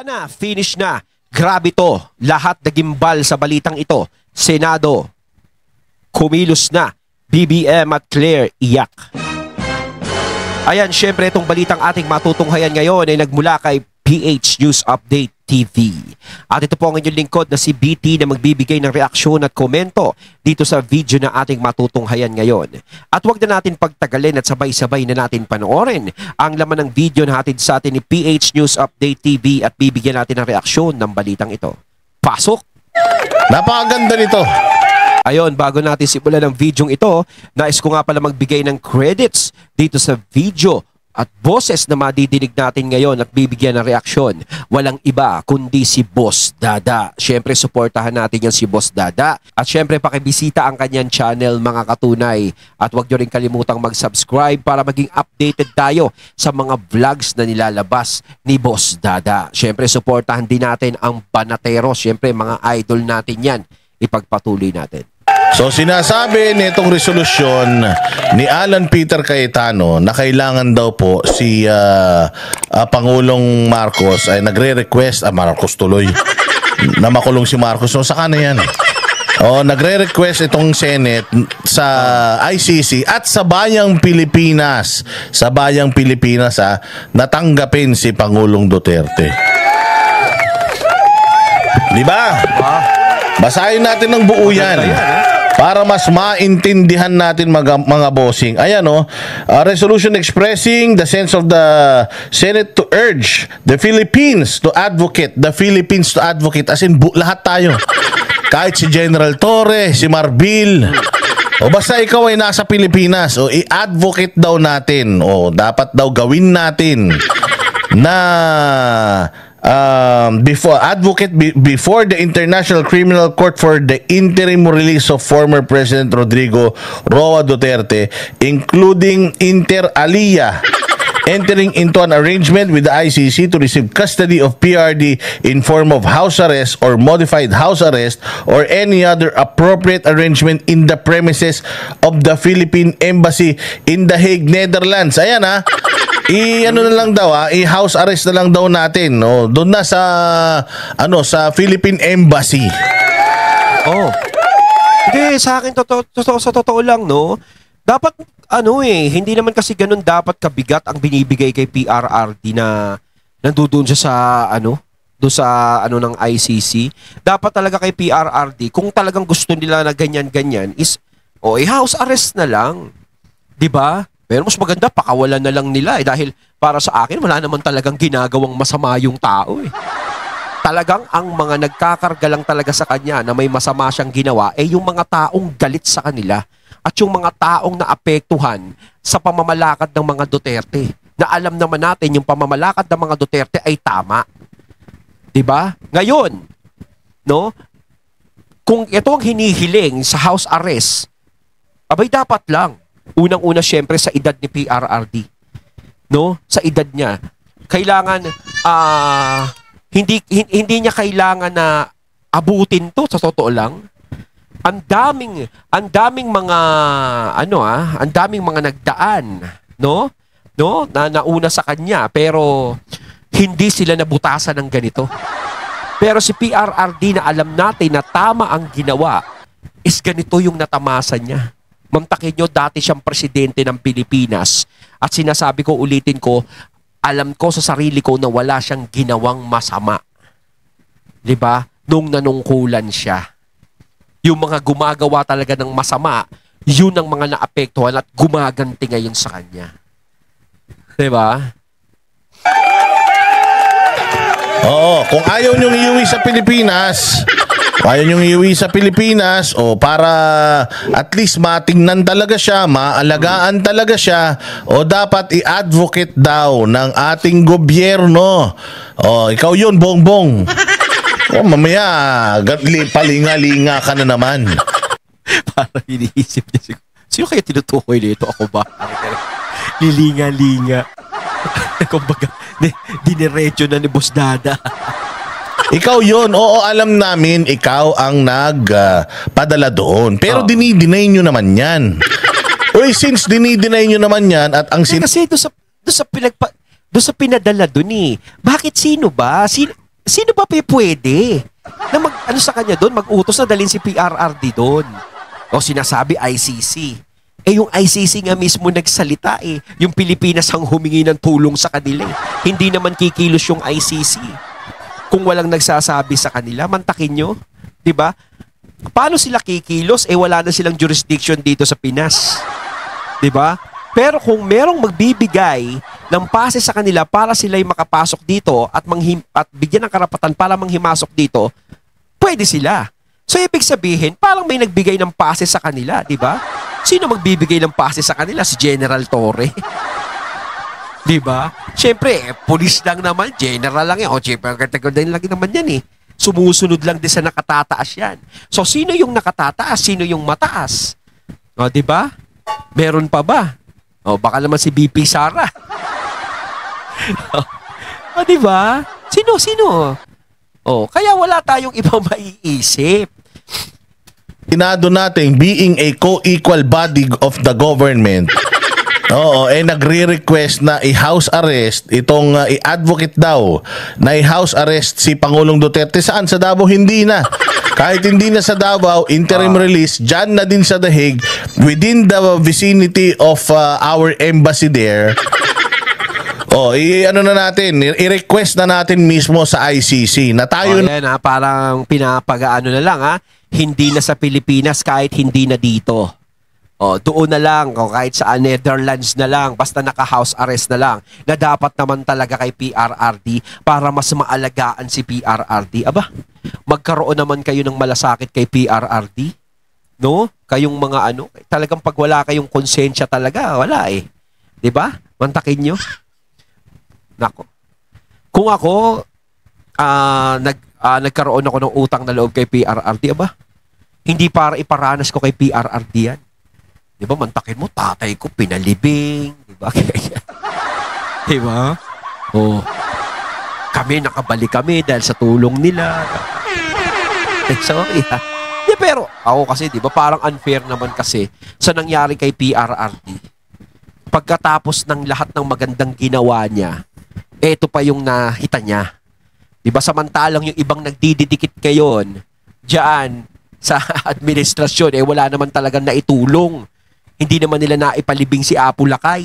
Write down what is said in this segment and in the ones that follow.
na, finish na. Grabe to. Lahat nagimbal sa balitang ito. Senado, kumilos na. BBM at Claire, iyak. Ayan, syempre itong balitang ating matutunghayan ngayon ay nagmula kay PH News Update TV. At ito po ang inyong lingkod na si BT na magbibigay ng reaksyon at komento dito sa video na ating matutunghayan ngayon. At huwag na natin pagtagalin at sabay-sabay na natin panoorin ang laman ng video na hatid sa atin ni PH News Update TV at bibigyan natin ng reaksyon ng balitang ito. Pasok! Napakaganda nito. Ayon, bago natin simulan ng video ito, nais ko nga pala magbigay ng credits dito sa video at boses na madidinig natin ngayon at bibigyan ng reaksyon. Walang iba kundi si Boss Dada. Siyempre, suportahan natin yan si Boss Dada. At siyempre, pakibisita ang kanyang channel mga katunay. At huwag nyo rin kalimutang mag-subscribe para maging updated tayo sa mga vlogs na nilalabas ni Boss Dada. Siyempre, suportahan din natin ang Banatero. Siyempre, mga idol natin yan. Ipagpatuloy natin. So sinasabi nitong resolusyon ni Alan Peter Cayetano na kailangan daw po si Pangulong Marcos ay nagre-request, Marcos tuloy, na makulong si Marcos. So saka na yan. Nagre-request itong Senate sa ICC at sa Bayang Pilipinas. Sa Bayang Pilipinas natanggapin si Pangulong Duterte. Diba? Basahin natin ng buo yan. Para mas maintindihan natin mga bossing. Ayan resolution expressing the sense of the Senate to urge the Philippines to advocate. The Philippines to advocate. As in, lahat tayo. Kahit si General Torre, si Marbil. Basta ikaw ay nasa Pilipinas. I-advocate daw natin. Dapat daw gawin natin na before the International Criminal Court for the interim release of former President Rodrigo Roa Duterte, including inter alia entering into an arrangement with the ICC to receive custody of PRD in form of house arrest or modified house arrest or any other appropriate arrangement in the premises of the Philippine Embassy in The Hague, Netherlands. Ayan na lang daw i-house arrest na lang daw natin doon na sa Philippine Embassy. Hindi, sa akin sa totoo lang dapat hindi naman kasi ganun dapat kabigat ang binibigay kay PRRD na nandoon siya sa ng ICC. Dapat talaga kay PRRD kung talagang gusto nila na ganyan is i-house arrest na lang. 'Di ba? Pero mas maganda, pakawalan na lang nila dahil para sa akin, wala naman talagang ginagawang masama yung tao Talagang ang mga nagkakarga lang talaga sa kanya na may masama siyang ginawa yung mga taong galit sa kanila at yung mga taong naapektuhan sa pamamalakad ng mga Duterte. Na alam naman natin yung pamamalakad ng mga Duterte ay tama. 'Di ba? Ngayon, kung ito ang hinihiling sa house arrest, abay dapat lang. Unang-una siyempre sa edad ni PRRD. Sa edad niya. Kailangan hindi niya kailangan na abutin 'to sa totoo lang. Ang daming mga ang daming mga nagdaan, na nauna sa kanya pero hindi sila nabutasan ng ganito. Pero si PRRD na alam natin na tama ang ginawa is ganito yung natamasa niya. Mamtakin nyo, dati siyang presidente ng Pilipinas. At sinasabi ko, ulitin ko, alam ko sa sarili ko na wala siyang ginawang masama. 'Di ba? Nung nanungkulan siya. Yung mga gumagawa talaga ng masama, yun ang mga naapektuhan at gumaganti ngayon sa kanya. 'Di ba? Kung ayaw niyong iuwi sa Pilipinas, para at least matingnan talaga siya, maalagaan talaga siya, dapat i-advocate daw ng ating gobyerno. Ikaw yun, Bongbong. Mamaya, palinga-linga ka na naman. Parang iniisip niya siguro, sino kaya tinutukoy nito? Ako ba? Lilinga-linga. Kumbaga, diniretso na ni Boss Dada. Ikaw yun. Alam namin ikaw ang nagpadala doon. Pero dinideny nyo naman yan. Since dinideny nyo naman yan at ang kasi doon sa pinadala doon bakit sino ba? sino ba pwede na ano sa kanya doon, mag-utos na dalhin si PRRD doon? O sinasabi ICC. Yung ICC nga mismo nagsalita Yung Pilipinas ang humingi ng tulong sa kanila Hindi naman kikilos yung ICC. Kung walang nagsasabi sa kanila, mantakin nyo. Diba? Paano sila kikilos? Wala na silang jurisdiction dito sa Pinas. Diba? Pero kung merong magbibigay ng pase sa kanila para sila'y makapasok dito at bigyan ng karapatan para manghimasok dito, pwede sila. So, ibig sabihin, parang may nagbigay ng pase sa kanila, di ba? Sino magbibigay ng pase sa kanila? Si General Torre. Di ba? Siyempre, police lang naman, general lang yan. O, siyempre, din lang naman yan Sumusunod lang din sa nakatataas yan. So, sino yung nakatataas? Sino yung mataas? O, di ba? Meron pa ba? O, baka naman si BP Sara. O, di ba? Sino? O, kaya wala tayong ibang maiisip. Tinado natin being a co-equal body of the government. Oo, nagre-request na i-house arrest itong i-advocate daw na i-house arrest si Pangulong Duterte. Saan? Sa Davao? Hindi na. Kahit hindi na sa Davao, interim release, dyan na din sa The Hague, within the vicinity of our embassy there. Ano na natin, i-request na natin mismo sa ICC na tayo parang pinapagaano na lang hindi na sa Pilipinas kahit hindi na dito. Doon na lang kahit sa Netherlands na lang basta naka-house arrest na lang na dapat naman talaga kay PRRD para mas maalagaan si PRRD. Aba, magkaroon naman kayo ng malasakit kay PRRD. No? Kayong mga talagang pag wala kayong konsensya talaga, wala 'Di ba? Mantakin nyo. Nako. Kung ako nagkaroon ako ng utang na loob kay PRRD, aba, hindi para iparanas ko kay PRRD yan. Di ba, mantakin mo, tatay ko pinalibing. Di ba? Di ba? Kami, nakabalik kami dahil sa tulong nila. Sorry pero, ako kasi, di ba, parang unfair naman kasi sa nangyari kay PRRD. Pagkatapos ng lahat ng magandang ginawa niya, eto pa yung nahita niya. Diba samantalang yung ibang nagdidikit ngayon diyan sa administrasyon wala naman talagang naitulong. Hindi naman nila naipalibing si Apo Lakay.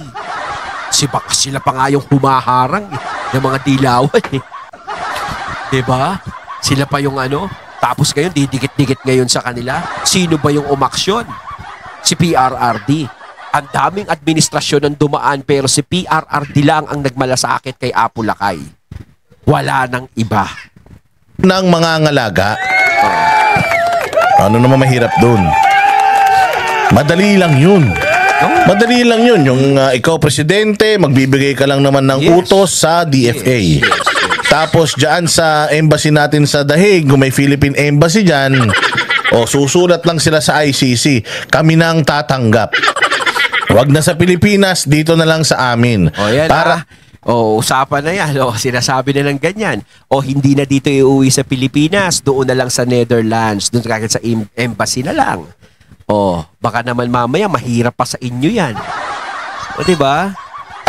Baka sila pa nga yung humaharang ng mga dilawan Diba? Sila pa yung tapos ngayon didikit-dikit ngayon sa kanila. Sino ba yung umaksyon? Si PRRD. Ang daming administrasyon ang dumaan pero si PRRD lang ang nagmalasakit kay Apo Lakay. Wala nang iba. Ng mga ngalaga. Ano naman mahirap doon? Madali lang yun. Madali lang yun. Yung ikaw presidente, magbibigay ka lang naman ng utos sa DFA. Tapos dyan sa embassy natin sa The Hague, kung may Philippine Embassy dyan, susulat lang sila sa ICC. Kami nang tatanggap. Wag na sa Pilipinas, dito na lang sa amin. Yan usapan na yan. Sinasabi na ng ganyan. Hindi na dito iuwi sa Pilipinas, doon na lang sa Netherlands, doon kahit sa embassy na lang. Baka naman mamaya mahirap pa sa inyo yan. Diba?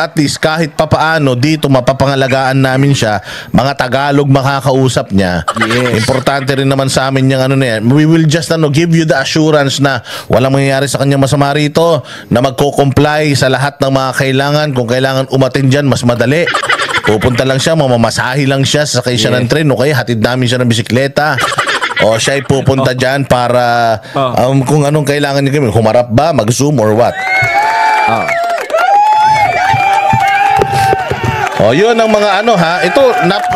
At least kahit papaano dito mapapangalagaan namin siya, mga Tagalog makakausap niya. Yes. Importante rin naman sa amin yung na yan. We will just give you the assurance na walang mangyayari sa kanya masama rito, na magko-comply sa lahat ng mga kailangan. Kung kailangan umattend dyan, mas madali. Pupunta lang siya, mamamasahe lang siya, sakay siya ng tren, o kaya hatid namin siya ng bisikleta. Siya ay pupunta dyan para kung anong kailangan niya gawin. Humarap ba, mag-zoom or what? Yun ang mga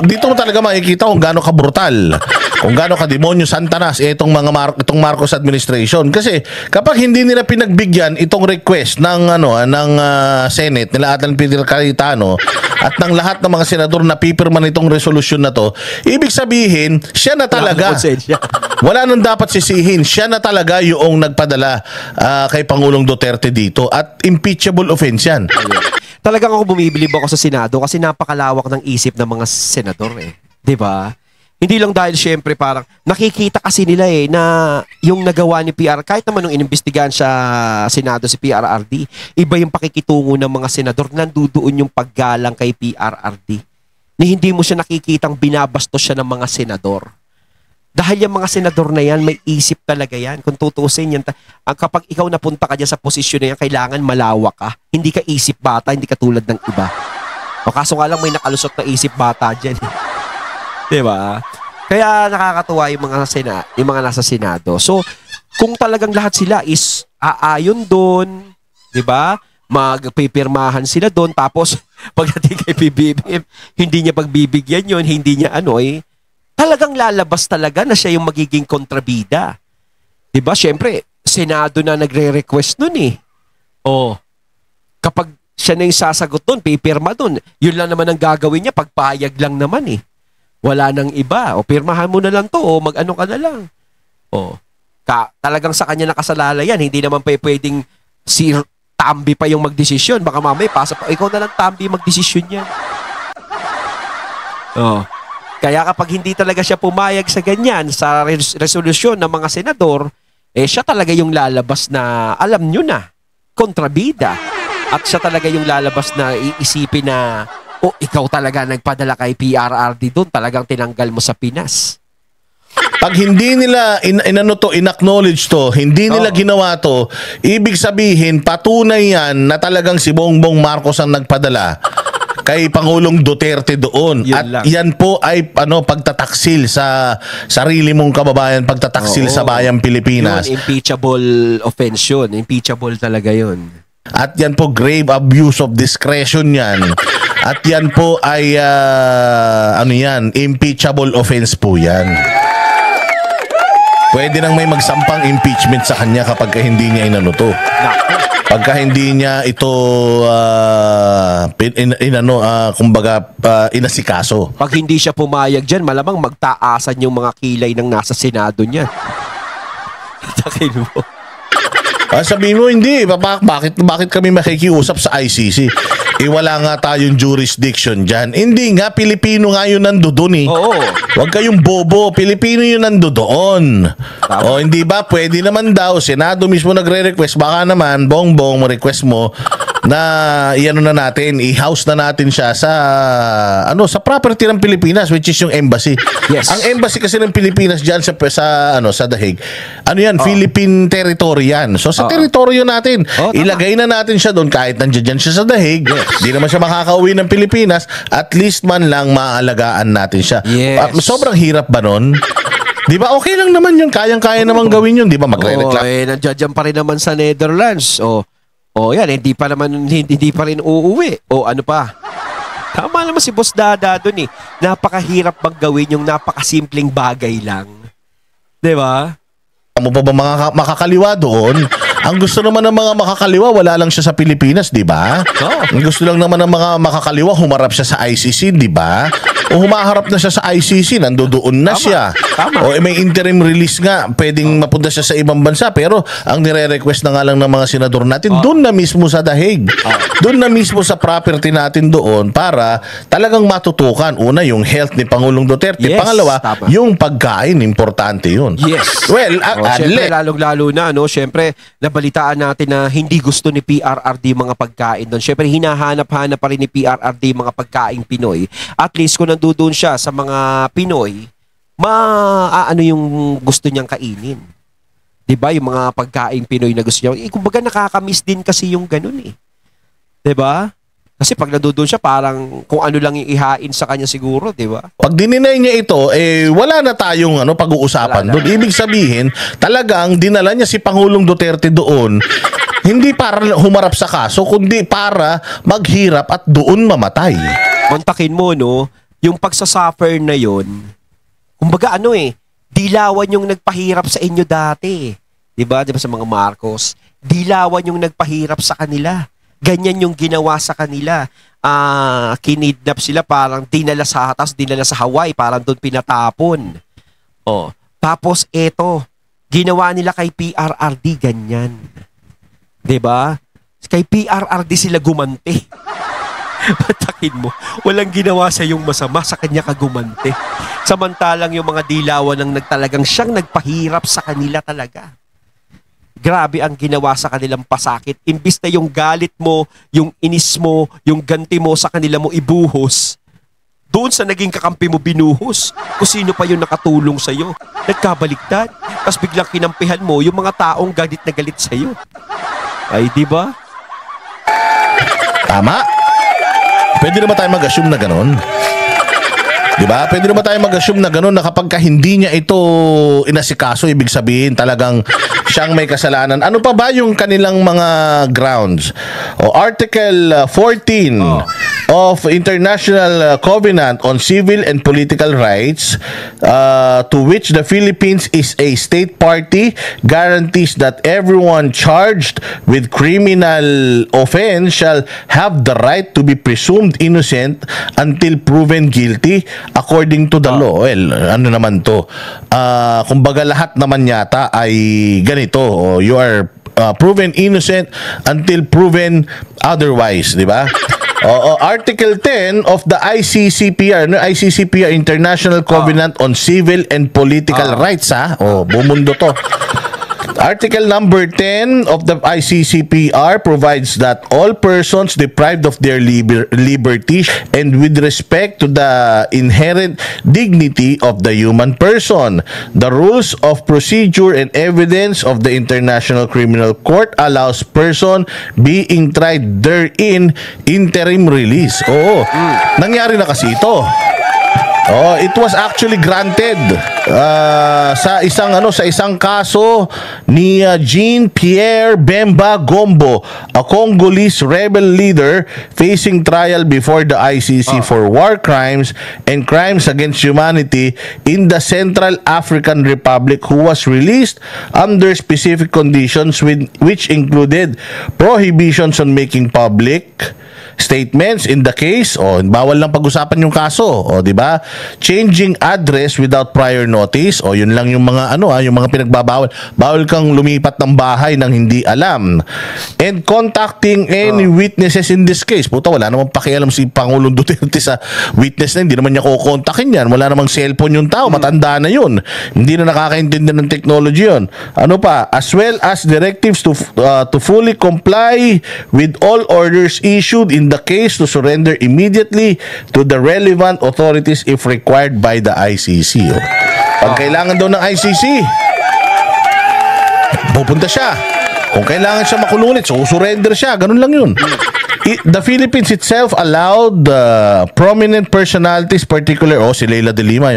dito mo talaga makikita kung gaano ka brutal, kung gaano ka demonyo santanas itong itong Marcos administration. Kasi kapag hindi nila pinagbigyan itong request ng Senate nila Alan Peter Cayetano at ng lahat ng mga senador na pipirma nitong resolusyon na to, ibig sabihin siya na talaga. Wala nang dapat sisihin. Siya na talaga yung nagpadala kay Pangulong Duterte dito at impeachable offense yan. Talagang ako bumibilib ako sa Senado kasi napakalawak ng isip ng mga senador 'Di ba? Hindi lang dahil syempre parang nakikita kasi nila na yung nagawa ni PR, kahit naman nung inimbestigahan sa Senado si PRRD, iba yung pakikitungo ng mga senador, nandudoon yung paggalang kay PRRD. ni hindi mo siya nakikitang binabastos siya ng mga senador. Dahil yung mga senador na yan, may isip talaga yan. Kung tutusin yan, kapag ikaw napunta ka dyan sa posisyon na yan, kailangan malawak ka. Hindi ka isip bata, hindi ka tulad ng iba. O kaso nga lang may nakalusot na isip bata dyan. Diba? Kaya nakakatuwa yung mga nasa Senado. So, kung talagang lahat sila is aayon doon, diba? Magpipirmahan sila doon, tapos pagdating kay PBBM, hindi niya pagbibigyan yon, hindi niya talagang lalabas talaga na siya yung magiging kontrabida. Diba? Siyempre, Senado na nagre-request nun eh. O, kapag siya na yung sasagot doon, pipirma doon, yun lang naman ang gagawin niya, pagpayag lang naman eh. Wala nang iba. O, pirmahan mo na lang to, o mag-ano ka na lang. O, talagang sa kanya nakasalala yan, hindi naman pwedeng si Tambi pa yung magdesisyon. Baka mamay, pasa pa, ikaw na lang Tambi magdesisyon yan. O, kaya kapag hindi talaga siya pumayag sa ganyan, sa resolusyon ng mga senador, siya talaga yung lalabas na, alam nyo na, kontrabida. At siya talaga yung lalabas na iisipin na, ikaw talaga nagpadala kay PRRD doon, talagang tinanggal mo sa Pinas. Pag hindi nila inacknowledge to, hindi nila ginawa to, ibig sabihin, patunay yan na talagang si Bongbong Marcos ang nagpadala kay Pangulong Duterte doon. At yan po ay pagtataksil sa sarili mong kababayan, pagtataksil sa bayang Pilipinas. Yun, impeachable offense yun. Impeachable talaga yun. At yan po, grave abuse of discretion yan. At yan po ay, impeachable offense po yan. Pwede nang may magsampang impeachment sa kanya kapag hindi niya inanuto. Pagka hindi niya ito inasikaso. Pag hindi siya pumayag dyan, malamang magtaasan yung mga kilay ng nasa Senado niya. Takin mo. Sabihin mo, hindi. Bakit kami makikiusap sa ICC? Wala nga tayong jurisdiction dyan. Hindi nga, Pilipino nga yun nandoon eh. Oo. Huwag kayong bobo. Pilipino yun nandoon. O hindi ba? Pwede naman daw. Senado mismo nagre-request. Baka naman, Bongbong, request mo na i-house na natin siya sa sa property ng Pilipinas, which is yung embassy. Yes. Ang embassy kasi ng Pilipinas diyan sa The Hague. Philippine territory yan. So sa teritoryo natin, ilagay na natin siya doon kahit nandiyan siya sa The Hague. Di naman siya makakauwi ng Pilipinas, at least man lang maaalagaan natin siya. Yes. Sobrang hirap ba nun? Di ba okay lang naman yun, kayang-kaya naman gawin yun, di ba? Magre-reklamo. Nandiyan pa rin naman sa Netherlands. Yan, hindi pa rin uuwi. Ano pa? Tama naman si Boss Dada doon eh. Napakahirap bang gawin yung napakasimpleng bagay lang. Di ba? Mo pa ba mga makakaliwa doon? Ang gusto naman ng mga makakaliwa, wala lang siya sa Pilipinas, di ba? Ang gusto lang naman ng mga makakaliwa, humarap siya sa ICC, di ba? O humaharap na siya sa ICC, nandoon na siya. Tama. O may interim release nga, pwedeng mapunta siya sa ibang bansa, pero ang nire-request na nga lang ng mga senador natin, doon na mismo sa The Hague. Doon na mismo sa property natin doon para talagang matutukan. Una, yung health ni Pangulong Duterte. Yes, pangalawa, tama. yung pagkain, importante yun. Yes. Well, syempre, lalong-lalo na, syempre, nabalitaan natin na hindi gusto ni PRRD mga pagkain doon. Syempre, hinahanap-hanap pa rin ni PRRD mga pagkain Pinoy. At least, kung nandoon siya sa mga Pinoy, yung gusto niyang kainin. Diba? Yung mga pagkain Pinoy na gusto niya. Kumbaga, nakakamiss din kasi yung ganun eh. Diba? Kasi pag nandoon siya, parang kung ano lang yung ihain sa kanya siguro, di ba? Pag dininay niya ito, wala na tayong pag-uusapan doon. Ibig sabihin, talagang dinala niya si Pangulong Duterte doon, hindi para humarap sa kaso, kundi para maghirap at doon mamatay. Kontakin mo, yung pagsasuffer na yon, kumbaga dilawan yung nagpahirap sa inyo dati. Di ba sa mga Marcos? Dilawan yung nagpahirap sa kanila. Ganyan yung ginawa sa kanila. Kinidnap sila, parang dinala sa Hawaii, parang doon pinatapon. Tapos ginawa nila kay PRRD ganyan. 'Di ba? Kay PRRD sila gumanti. Patakin mo, walang ginawa sa yung masama, sa kanya ka gumanti. Samantalang yung mga dilawan ang talagang siyang nagpahirap sa kanila talaga. Grabe ang ginawa sa kanilang pasakit. Imbis na yung galit mo, yung inis mo, yung ganti mo sa kanila mo ibuhos, Doon sa naging kakampi mo binuhos. Kung sino pa yung nakatulong sa'yo. Nagkabaliktad. Tapos biglang kinampihan mo yung mga taong galit na galit sa'yo. Ay, di ba? Tama. Pwede naman tayo mag-assume na ganun. Diba? Pwede naman tayo mag-assume na gano'n na kapag hindi niya ito inasikaso, ibig sabihin talagang siyang may kasalanan. Ano pa ba yung kanilang mga grounds? Article 14 of International Covenant on Civil and Political Rights, to which the Philippines is a state party, guarantees that everyone charged with criminal offense shall have the right to be presumed innocent until proven guilty according to the law. Well, ano naman to? Kumbaga lahat naman yata ay ganito. You are proven innocent until proven otherwise, di ba? Article 10 of the ICCPR, ICCPR International Covenant on Civil and Political Rights, bumundo to. Article number 10 of the ICCPR provides that all persons deprived of their liberty and with respect to the inherent dignity of the human person. The rules of procedure and evidence of the International Criminal Court allows person being tried therein interim release. Nangyari na kasi ito. It was actually granted sa isang kaso ni Jean-Pierre Bemba Gombo, a Congolese rebel leader facing trial before the ICC for war crimes and crimes against humanity in the Central African Republic, who was released under specific conditions which included prohibitions on making public statements in the case, bawal lang pag-usapan yung kaso, di ba? Changing address without prior notice, yun lang yung mga yung mga pinagbabawal. Bawal kang lumipat ng bahay nang hindi alam. And contacting any witnesses in this case. Puta, wala namang pakialam si Pangulong Duterte sa witness na, hindi naman niya kukontakin yan. Wala namang cellphone yung tao, matanda na yun. Hindi na nakakaintindi ng technology yun. Ano pa? As well as directives to fully comply with all orders issued in the case, to surrender immediately to the relevant authorities if required by the ICC. Pag kailangan daw ng ICC, pupunta siya. Kung kailangan siya makulunit, so surrender siya. Ganun lang yun. The Philippines itself allowed prominent personalities, si Leila de Lima,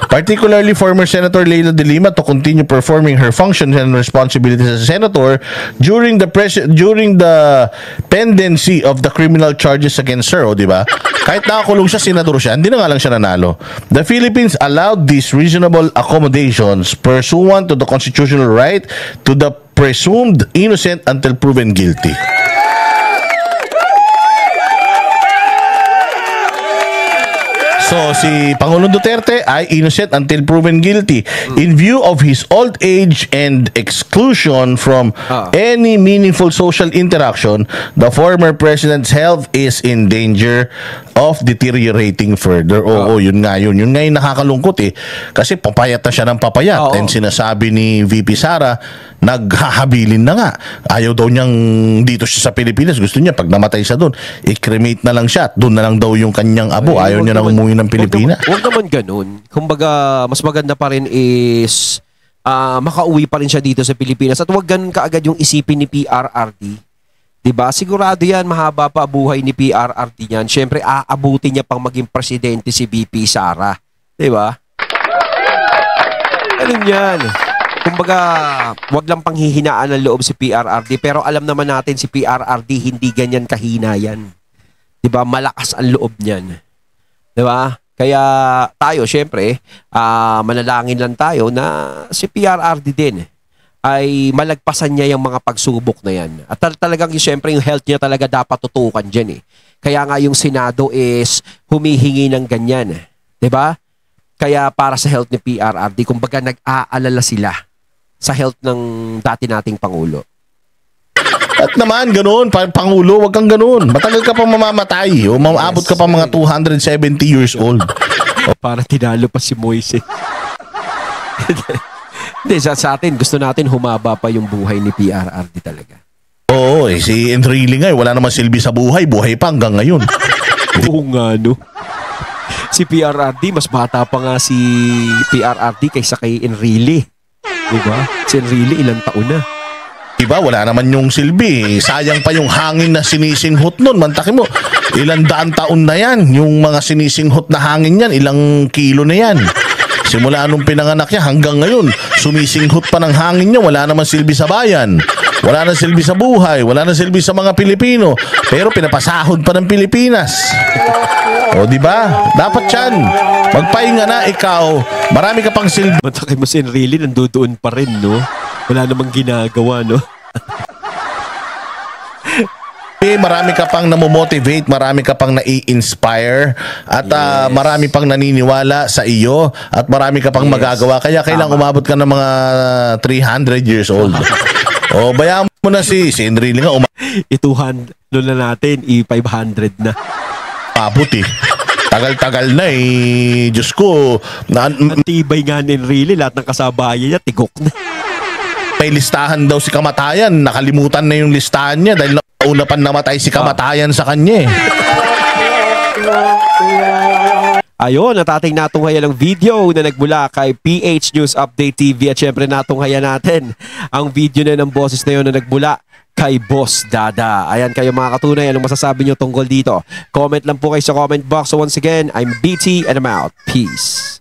particularly former Senator Leila de Lima, to continue performing her functions and responsibilities as a senator during the pendency of the criminal charges against her, di ba? Kahit nakakulong siya, senador siya, hindi na nga lang siya nanalo. The Philippines allowed these reasonable accommodations pursuant to the constitutional right to the presumed innocent until proven guilty. So, si Pangulong Duterte ay innocent until proven guilty. In view of his old age and exclusion from any meaningful social interaction, the former president's health is in danger of deteriorating further. Yun nga yun. Yun nga yung nakakalungkot Kasi papayat na siya ng papayat. And sinasabi ni VP Sara, naghahabilin na nga. Ayaw daw niyang dito siya sa Pilipinas. Gusto niya, pag namatay siya doon, i-cremate na lang siya. Doon na lang daw yung kanyang abo. Ayaw niya nang umuwi ng Pilipinas. Huwag naman ganun. Kumbaga, mas maganda pa rin is makauwi pa rin siya dito sa Pilipinas. At huwag ganun kaagad yung isipin ni PRRD. Diba? Sigurado yan, mahaba pa buhay ni PRRD niyan. Siyempre, aabuti niya pang maging presidente si VP Sara. Diba? Ganun yan. Kumbaga, wag lang panghihinaan ng loob si PRRD, pero alam naman natin si PRRD hindi ganyan kahina yan. 'Di ba? Malakas ang loob niyan. 'Di ba? Kaya tayo syempre, manalangin lang tayo na si PRRD din ay malagpasan niya yung mga pagsubok na yan. At talagang syempre yung health niya talaga dapat tutukan diyan Kaya nga yung Senado is humihingi ng ganyan, 'di ba? Kaya para sa health ni PRRD, kumbaga nag-aalala sila sa health ng dati nating Pangulo. At naman, ganoon, Pangulo, wag kang ganoon. Matagal ka pa mamamatay. Maabot ka pa mga 270 years old. Para tinalo pa si Moise. Hindi, sa atin, gusto natin humaba pa yung buhay ni PRRD talaga. Oo, si Enrile nga, wala naman silbi sa buhay. Buhay pa hanggang ngayon. Oo nga, no? Si PRRD, mas bata pa nga si PRRD kaysa kay Enrile. Diba? Si Enrile, ilang taon na. Diba, wala naman yung silbi. Sayang pa yung hangin na sinisinghot nun. Mantakin mo, ilang daan taon na yan. Yung mga sinisinghot na hangin yan, ilang kilo na yan. Simula nung pinanganak niya hanggang ngayon, sumisinghot pa ng hangin niya. Wala naman silbi sa bayan. Wala nang silbi sa buhay. Wala nang silbi sa mga Pilipino. Pero pinapasahod pa ng Pilipinas. O, diba? Dapat yan. Magpahinga na ikaw. Marami ka pang silbi. Mantakin mo si Enrile, nandoon pa rin, no? Wala namang ginagawa, no? Marami ka pang namomotivate, marami ka pang nai-inspire, at marami pang naniniwala sa iyo, at marami ka pang magagawa. Kaya kailangan umabot ka ng mga 300 years old. O, bayaan mo na si Enrile nga I-200 na natin, I-500 na. umabot eh. Tagal-tagal na eh. Diyos ko. Ang tibay nga ni Enrile, lahat ng kasabayan niya, tigok na. May listahan daw si kamatayan. Nakalimutan na yung listahan niya dahil nauna pa namatay si kamatayan sa kanya eh. Ayun, natating natunghayan ang video na nagmula kay PH News Update TV at syempre natunghayan natin ang video na ng boses na yun na nagmula kay Boss Dada. Ayan kayo mga katunay, anong masasabi nyo tungkol dito? Comment lang po kayo sa comment box. So once again, I'm BT and I'm out. Peace.